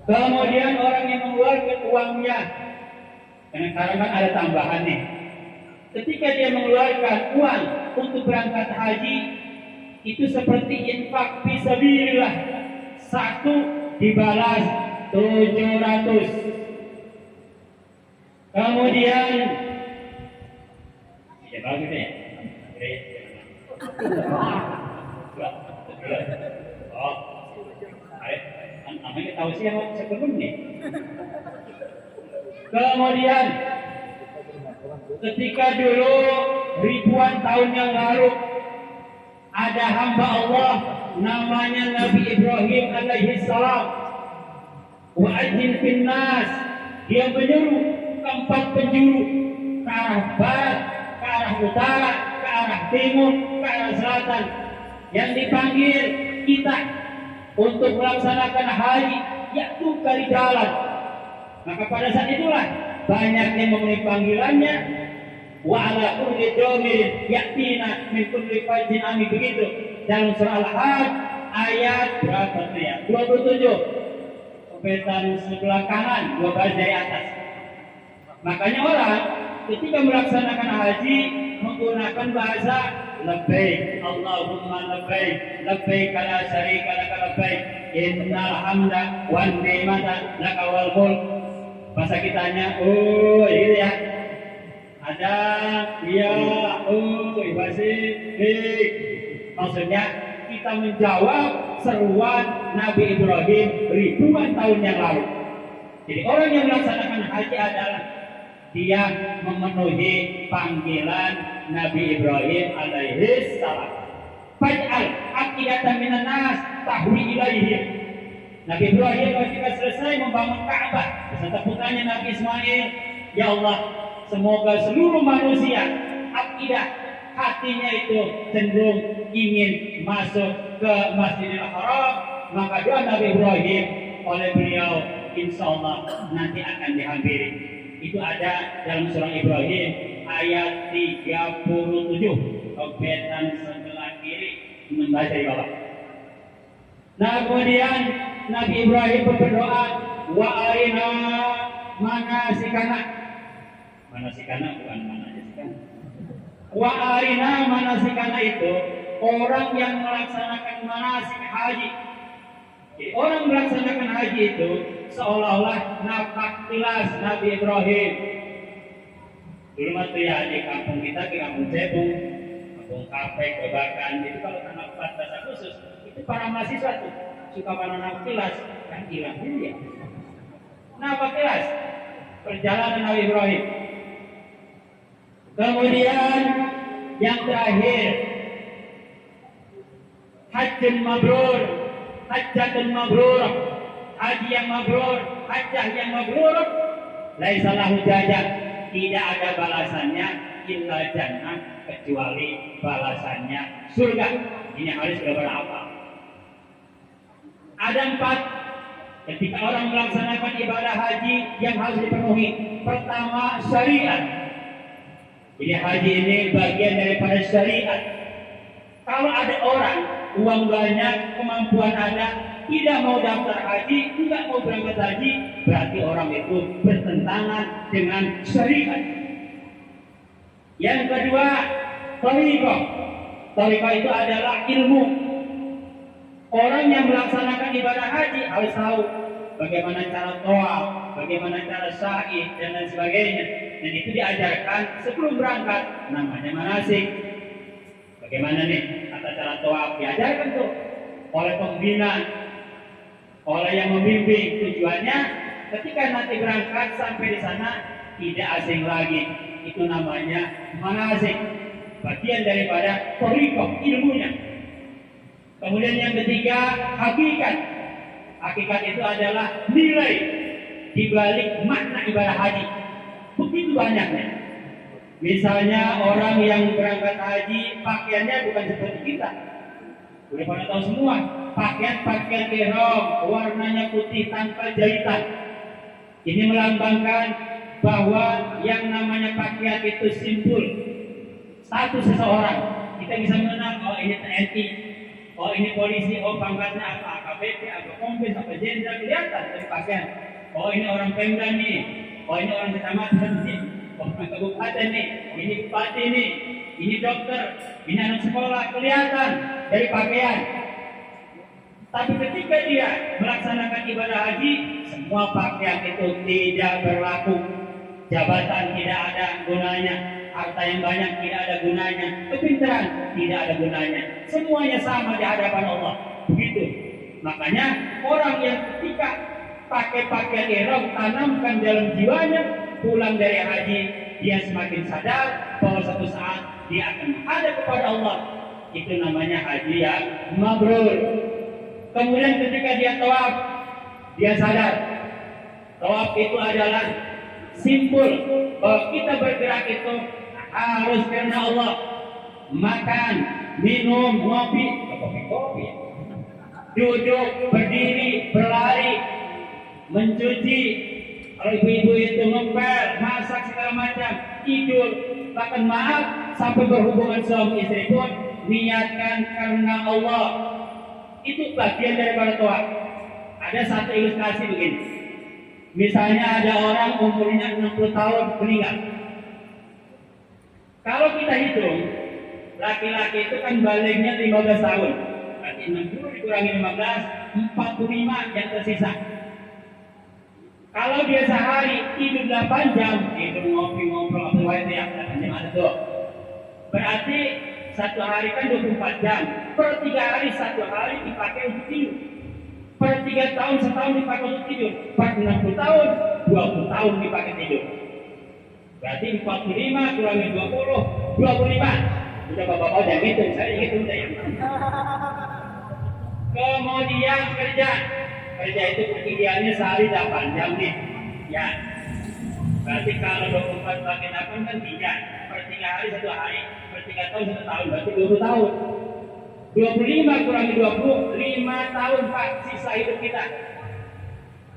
Kemudian orang yang mengeluarkan uangnya, karena sekarang kan ada tambahan nih. Ketika dia mengeluarkan uang untuk berangkat haji, itu seperti infak fisabilillah. 1 dibalas 700. Kemudian ya bagus ya. Oh, namanya tahu sih yang sebelumnya. Kemudian ketika dulu ribuan tahun yang lalu ada hamba Allah namanya Nabi Ibrahim alaihi salam. Wa ajin finnas, dia menyuruh ke 4 penjuru, ke arah barat, ke arah utara, ke arah timur, ke arah selatan. Yang dipanggil kita untuk melaksanakan haji, yaitu dari jalan. Maka pada saat itulah banyak yang memenuhi panggilannya. Wa ala kulli dhamir yatina min kulli fajjin ami, begitu dalam surah Al-Hajj ayat berapa itu ya? 27. Petan sebelah kanan, 12 dari atas. Makanya orang ketika melaksanakan haji menggunakan bahasa labbaik Allahumma labbaik labbaik la syarika laka labbaik innal hamda wan ni'mata laka wal mulk. Bahasa kitanya gitu ya. Ada ya baik. Maksudnya kita menjawab seruan Nabi Ibrahim ribuan tahun yang lalu. Jadi orang yang melaksanakan haji adalah dia memenuhi panggilan Nabi Ibrahim alaihi salam. Faj'al aqidatan minan nas tahwi ilaihim. Nabi Ibrahim ketika selesai membangun Ka'bah beserta putranya Nabi Ismail, ya Allah, semoga seluruh manusia akidah hatinya itu cenderung ingin masuk ke Masjidil Haram. Maka doa Nabi Ibrahim oleh beliau insya Allah nanti akan dihampiri. Itu ada dalam surah Ibrahim ayat 37, petan sebelah kiri membaca di bawah. Nah kemudian Nabi Ibrahim berdoa, wa arina manasikana. Manasikana bukan manasikana. Wa arina manasikana itu orang yang melaksanakan manasik haji. Jadi orang melaksanakan haji itu seolah-olah napak tilas Nabi Ibrahim. Dulu waktu ya di kampung kita, di kampung Cebung, kampung Kapek, Babakan, itu kalau tanggal 14 Agustus itu para mahasiswa tuh suka napak tilas, kan hilang ya. Napak tilas perjalanan Nabi Ibrahim. Kemudian yang terakhir hajjun mabrur, hajjatun mabrur, haji yang mabrur, hajjah yang mabrur, laisa lahu jazaa, tidak ada balasannya illa jannah, kecuali balasannya surga. Ini harus berapa? Ada 4 ketika orang melaksanakan ibadah haji yang harus dipenuhi. Pertama, syariat. Jadi haji ini bagian daripada syariat. Kalau ada orang uang banyak, kemampuan ada, tidak mau daftar haji, tidak mau berangkat haji, berarti orang itu bertentangan dengan syariat. Yang kedua, thariqah. Thariqah itu adalah ilmu. Orang yang melaksanakan ibadah haji harus tahu bagaimana cara tawaf, bagaimana cara sa'i dan lain sebagainya. Dan itu diajarkan sebelum berangkat, namanya manasik. Bagaimana nih tata cara tawaf, diajarkan tuh oleh pembina, oleh yang membimbing. Tujuannya ketika nanti berangkat sampai di sana tidak asing lagi. Itu namanya manasik, bagian daripada thariqah, ilmunya. Kemudian yang ketiga, hakikat. Hakikat itu adalah nilai dibalik makna ibadah haji. Begitu banyaknya. Misalnya orang yang berangkat haji pakaiannya bukan seperti kita. Udah pada tahu semua, pakaian ihram warnanya putih tanpa jahitan. Ini melambangkan bahwa yang namanya pakaian itu simbol status seseorang. Kita bisa mengenal, oh ini TNI, Oh ini polisi, oh pangkatnya apa, AKBP, apa Kombes, apa Jenderal, kelihatan dari pakaian. Oh ini orang Pemda nih, oh ini orang kecamatan nih, oh orang kabupaten nih, ini bupati nih, ini dokter, ini anak sekolah, kelihatan dari pakaian. Tapi ketika dia melaksanakan ibadah haji, semua pakaian itu tidak berlaku. Jabatan tidak ada gunanya, harta yang banyak tidak ada gunanya, kepintaran tidak ada gunanya. Semuanya sama di hadapan Allah. Begitu. Makanya orang yang ketika pakai pakaian ihram tanamkan dalam jiwanya, pulang dari haji dia semakin sadar bahwa suatu saat dia akan menghadap kepada Allah. Itu namanya haji yang mabrur. Kemudian ketika dia tawaf, dia sadar tawaf itu adalah simbol bahwa kita bergerak itu harus karena Allah. Makan, minum, ngopi, kopi, duduk, berdiri, berlari, mencuci, kalau ibu-ibu itu ngepel, masak segala macam, tidur, bahkan maaf sampai berhubungan suami istri pun niatkan karena Allah. Itu bagian daripada tawaf. Ada satu ilustrasi begini. Misalnya ada orang umurnya 60 tahun meninggal. Kalau kita hitung, laki-laki itu kan baliknya 15 tahun. Berarti 60 dikurangi 15, 45 yang tersisa. Kalau dia sehari tidur 8 jam, tidur ngopi-ngobrol apa itu yang 8 jam ada tuh. Berarti satu hari kan 24 jam. Per 3 hari satu hari dipakai untuk tidur. Per 3 tahun setahun dipakai untuk tidur. Per 60 tahun 20 tahun dipakai tidur. Berarti 45 kurangi 20, 25. Udah bapak-bapak udah hitung, saya hitung udah ya. Kemudian kerja itu idealnya sehari 8 jam nih. Ya. Berarti kalau 24 pakai 8 kan 3. Per 3 hari 1 hari. Per 3 tahun 1 tahun. Berarti 20 tahun. 25 kurangi 20, 5 tahun Pak sisa hidup kita.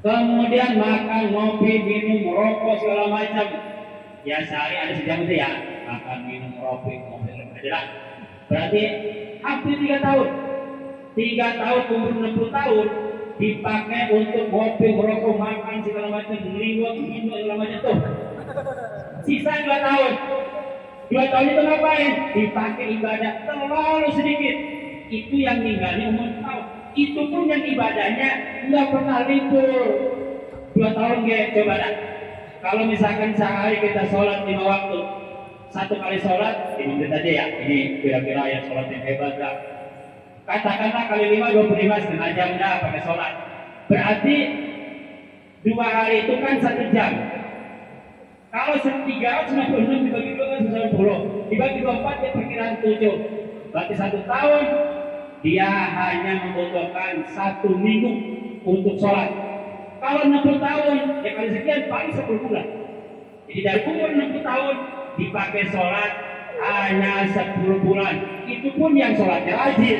Kemudian makan, ngopi, minum, merokok segala macam. Ya sehari ada sejam itu ya. Makan, minum, merokok, ngopi, adalah. Berarti hampir 3 tahun. 3 tahun umur 60 tahun dipakai untuk ngopi, merokok, makan segala macam, meliwat, minum segala macam tuh. Sisa 2 tahun. 2 tahun itu ngapain? Dipakai ibadah terlalu sedikit. Itu yang ninggalin umur tahun. Itu pun yang ibadahnya nggak pernah libur. 2 tahun coba dah. Kalau misalkan sehari kita sholat 5 waktu, 1 kali sholat 5 menit aja ya. Ini kira-kira yang sholat yang hebat lah. Katakanlah kali 5 25 setengah jam dah pakai sholat. Berarti 2 hari itu kan 1 jam. Kalau 396 dibagi 2 kan 90. Dibagi 24 dia perkiraan 7. Berarti 1 tahun dia hanya membutuhkan 1 minggu untuk sholat. Kalau 60 tahun, ya kali sekian paling 10 bulan. Jadi dari umur 60 tahun dipakai sholat hanya 10 bulan. Itu pun yang sholatnya rajin.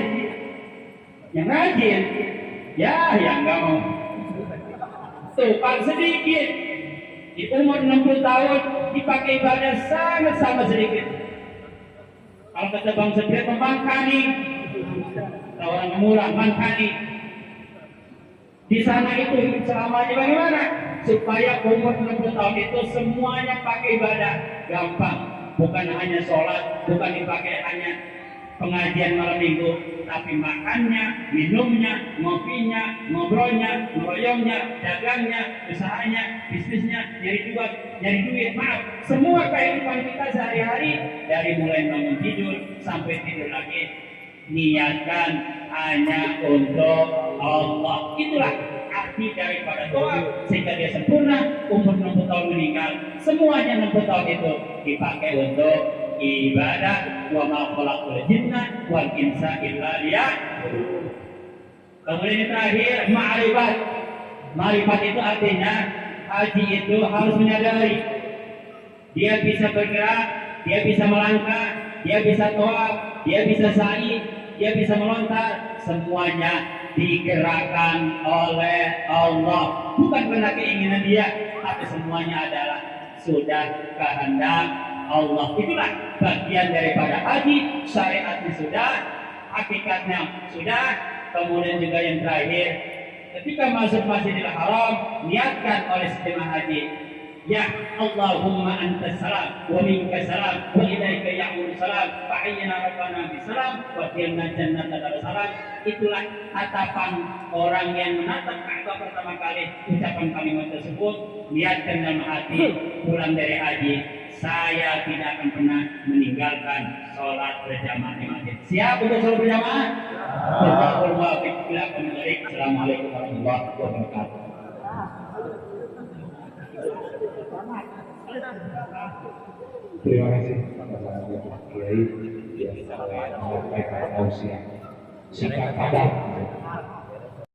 Yang rajin, ya yang nggak mau. Tuh paling sedikit. Di umur 60 tahun dipakai ibadah sangat-sangat sedikit. Kalau kata Bang Sebret Mangkani, orang murah Mangkani. Di sana itu hidup selamanya bagaimana? Supaya umur 60 tahun itu semuanya pakai ibadah gampang. Bukan hanya sholat, bukan dipakai hanya pengajian malam minggu, tapi makannya, minumnya, ngopinya, ngobrolnya, ngeroyongnya, dagangnya, usahanya, bisnisnya, nyari duit, maaf, semua kehidupan kita sehari-hari dari mulai bangun tidur sampai tidur lagi niatkan hanya untuk Allah. Itulah arti daripada doa sehingga dia sempurna. Umur 60 tahun meninggal, semuanya 60 tahun itu dipakai untuk ibadah. Wa ma khalaqul jinna wal insa illa liya'budun. Kemudian yang terakhir ma'rifat. Ma'rifat itu artinya haji itu harus menyadari dia bisa bergerak, dia bisa melangkah, dia bisa tawaf, dia bisa sa'i, dia bisa melontar, semuanya digerakkan oleh Allah. Bukan karena keinginan dia, tapi semuanya adalah sudah kehendak Allah. Itulah bagian daripada haji. Syariatnya sudah, hakikatnya sudah. Kemudian juga yang terakhir, ketika masuk Masjidil Haram, niatkan oleh jemaah haji, ya Allahumma antas salam wa minkas salam wa ilaika ya'ud salam fa hayyina rabbana bis salam wa qina jannata dar salam. Itulah hatapan orang yang menatap Ka'bah pertama kali, ucapan kalimat tersebut, niatkan dalam hati, pulang dari haji, saya tidak akan pernah meninggalkan sholat berjamaah di masjid. Siap untuk sholat berjamaah? Assalamualaikum warahmatullahi wabarakatuh. Terima kasih Pak Kiai yang menyampaikan tausiah singkat padat.